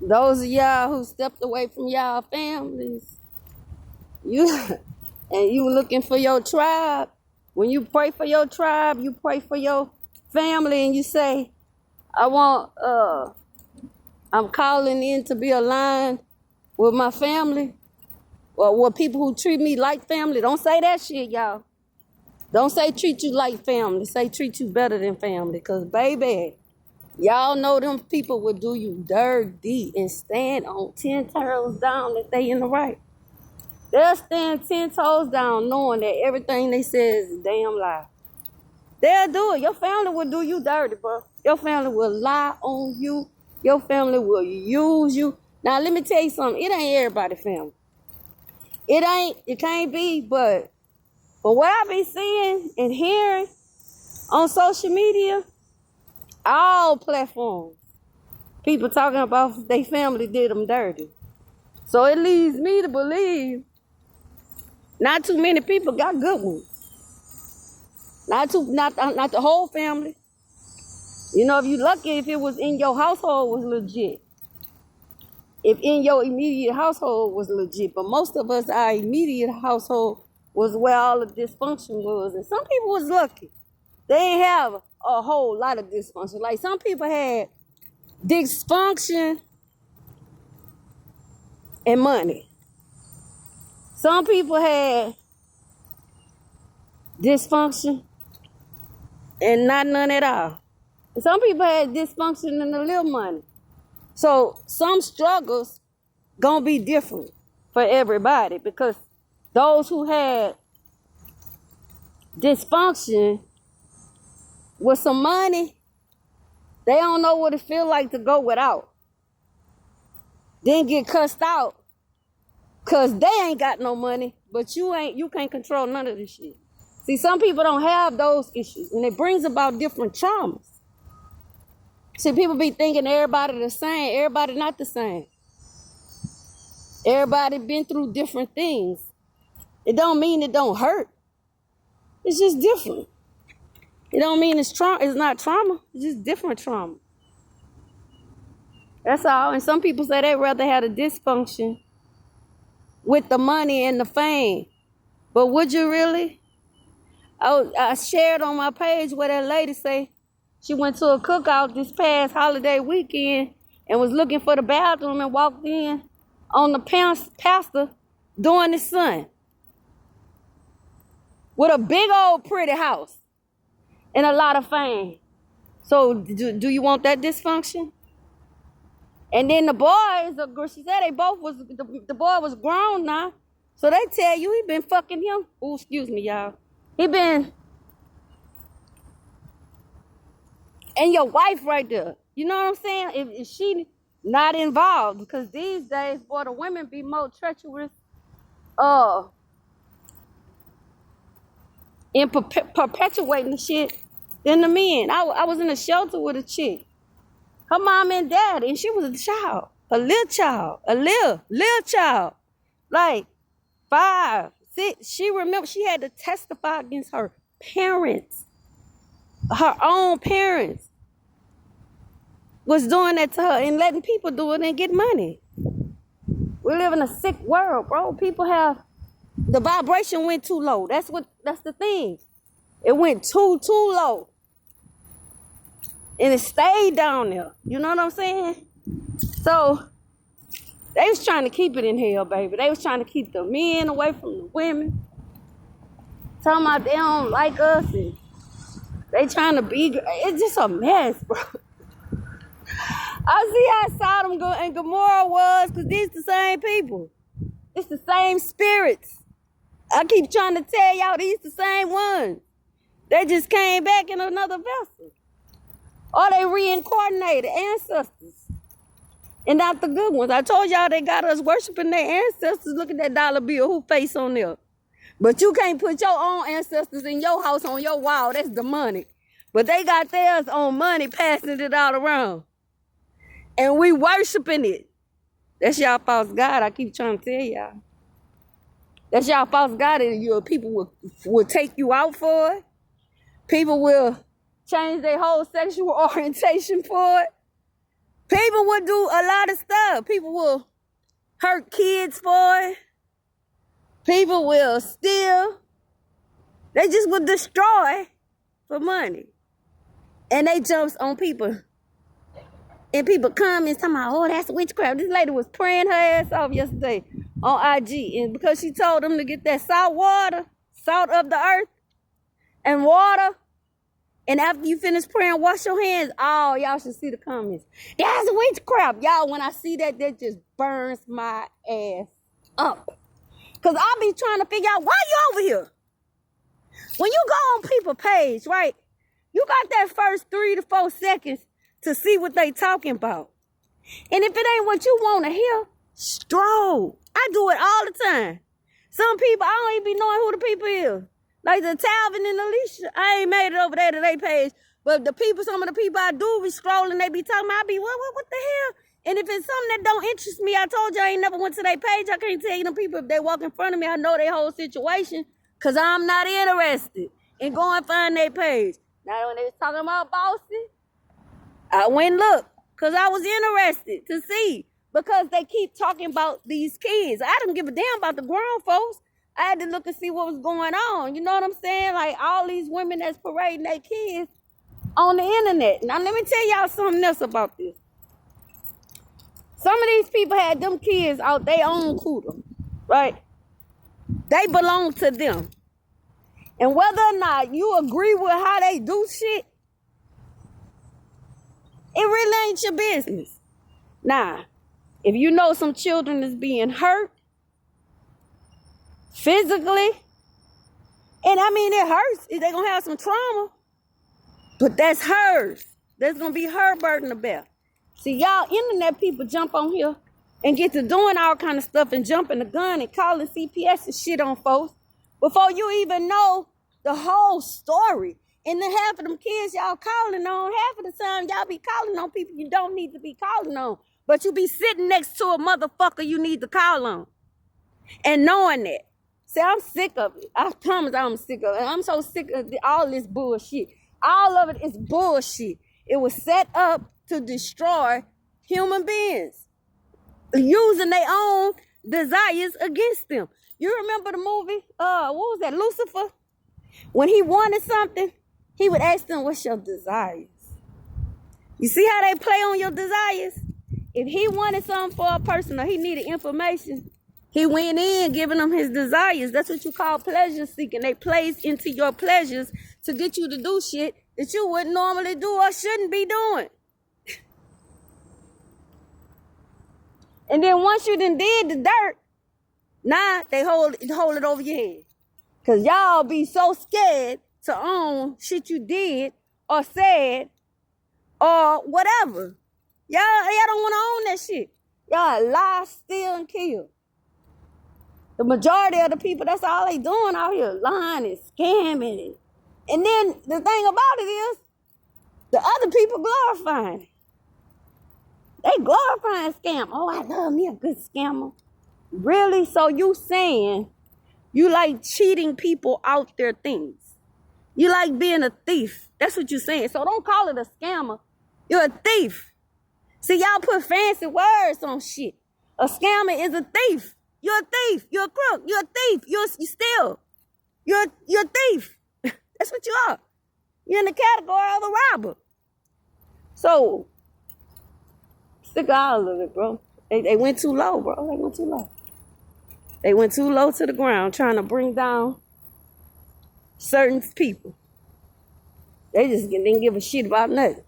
Those of y'all who stepped away from y'all families, you and you looking for your tribe. When you pray for your tribe, you pray for your family, and you say, I want I'm calling in to be aligned with my family or with people who treat me like family. Don't say that shit, y'all. Don't say treat you like family. Say treat you better than family. Cause baby, y'all know them people will do you dirty and stand on 10 toes down that they in the right. They'll stand 10 toes down knowing that everything they say is a damn lie. They'll do it. Your family will do you dirty, bro. Your family will lie on you. Your family will use you. Now, let me tell you something. It ain't everybody's family. It can't be, but what I be seeing and hearing on social media, all platforms, people talking about their family did them dirty. So it leads me to believe not too many people got good ones. Not the whole family. You know, if you lucky if it was in your household was legit. If in your immediate household was legit. But most of us, our immediate household was where all the dysfunction was. And some people was lucky. They didn't have a whole lot of dysfunction. Like some people had dysfunction and money. Some people had dysfunction and not none at all. And some people had dysfunction and a little money. So some struggles gonna be different for everybody because those who had dysfunction with some money, they don't know what it feel like to go without. Then get cussed out because they ain't got no money, but you can't control none of this shit. See, some people don't have those issues, and it brings about different traumas. See, people be thinking everybody the same. Everybody not the same. Everybody been through different things. It don't mean it don't hurt. It's just different. It don't mean it's not trauma. It's just different trauma. That's all. And some people say they'd rather have a dysfunction with the money and the fame. But would you really? I shared on my page where that lady say she went to a cookout this past holiday weekend and was looking for the bathroom and walked in on the pastor doing his son with a big old pretty house and a lot of fame. So do you want that dysfunction? And then the boys, she said the boy was grown now. So they tell you he been fucking him. Oh, excuse me, y'all. He been, and your wife right there. You know what I'm saying? If she not involved, because these days, boy, the women be more treacherous in perpetuating the shit than the men. I was in a shelter with a chick. Her mom and dad, and she was a child. A little child. Like 5, 6. She remember she had to testify against her parents. Her own parents was doing that to her and letting people do it and get money. We live in a sick world, bro. People have, the vibration went too low. That's the thing. It went too low. And it stayed down there. You know what I'm saying? So they was trying to keep it in hell, baby. They was trying to keep the men away from the women. Talking about they don't like us and they trying to be, it's just a mess, bro. I see how Sodom and Gomorrah was, because these the same people. It's the same spirits. I keep trying to tell y'all these the same ones. They just came back in another vessel. Or they reincarnated ancestors. And not the good ones. I told y'all they got us worshiping their ancestors. Look at that dollar bill, who face on there. But you can't put your own ancestors in your house on your wall. That's demonic. But they got theirs on money, passing it all around. And we worshiping it. That's y'all false God. I keep trying to tell y'all. That's y'all false God. And people will take you out for it. People will change their whole sexual orientation for it. People will do a lot of stuff. People will hurt kids for it. People will steal. They just will destroy for money. And they jumps on people. And people come and talking about, oh, that's witchcraft. This lady was praying her ass off yesterday on IG. And because she told them to get that salt water, salt of the earth, and water, and after you finish praying, wash your hands. Oh, y'all should see the comments. That's witchcraft. Y'all, when I see that, that just burns my ass up. Because I be trying to figure out, why you over here? When you go on people's page, right, you got that first 3 to 4 seconds to see what they talking about. And if it ain't what you want to hear, stroll. I do it all the time. Some people, I don't even be knowing who the people is. Like the Talvin and Alicia, I ain't made it over there to their page. But the people, some of the people I do be scrolling, they be talking about, I be, what the hell? And if it's something that don't interest me, I told you I ain't never went to their page. I can't tell you them people, if they walk in front of me, I know their whole situation. Because I'm not interested in going find their page. Now, when they was talking about Bossy, I went and looked because I was interested to see, because they keep talking about these kids. I don't give a damn about the grown folks. I had to look and see what was going on. You know what I'm saying? Like all these women that's parading their kids on the internet. Now, let me tell y'all something else about this. Some of these people had them kids out their own cooter, right? They belong to them. And whether or not you agree with how they do shit, it really ain't your business. Now, if you know some children is being hurt physically, and I mean it hurts, they're going to have some trauma, but that's hers. That's going to be her burden to bear. See, y'all internet people jump on here and get to doing all kind of stuff and jumping the gun and calling CPS and shit on folks before you even know the whole story. And then half of them kids y'all calling on, half of the time y'all be calling on people you don't need to be calling on. But you be sitting next to a motherfucker you need to call on. And knowing that. See, I'm sick of it. I promise I'm sick of it. I'm so sick of all this bullshit. All of it is bullshit. It was set up to destroy human beings, using their own desires against them. You remember the movie, what was that, Lucifer? When he wanted something, he would ask them, what's your desires? You see how they play on your desires? If he wanted something for a person or he needed information, he went in giving them his desires. That's what you call pleasure seeking. They plays into your pleasures to get you to do shit that you wouldn't normally do or shouldn't be doing. And then once you done did the dirt, now they hold it over your head. Because y'all be so scared to own shit you did or said or whatever. Y'all don't want to own that shit. Y'all lie, steal, and kill. The majority of the people, that's all they doing out here. Lying and scamming. And then the thing about it is, the other people glorifying it. They glorifying scam. Oh, I love me a good scammer. Really? So you saying you like cheating people out their things. You like being a thief. That's what you're saying. So don't call it a scammer. You're a thief. See, y'all put fancy words on shit. A scammer is a thief. You're a thief. You're a crook. You're a thief. You steal. You're a thief. That's what you are. You're in the category of a robber. So, stick all of it, bro. They went too low, bro. They went too low. They went too low to the ground trying to bring down certain people. They just didn't give a shit about nothing.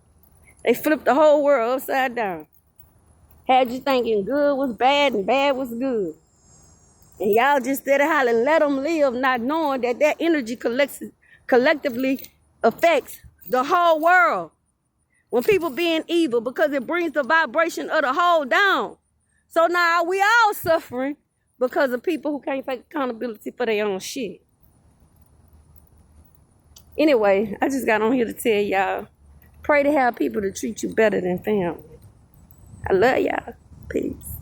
They flipped the whole world upside down. Had you thinking good was bad and bad was good. And y'all just did it hollering, let them live, not knowing that that energy collectively affects the whole world. When people being evil, because it brings the vibration of the whole down. So now we all suffering because of people who can't take accountability for their own shit. Anyway, I just got on here to tell y'all, pray to have people to treat you better than family. I love y'all. Peace.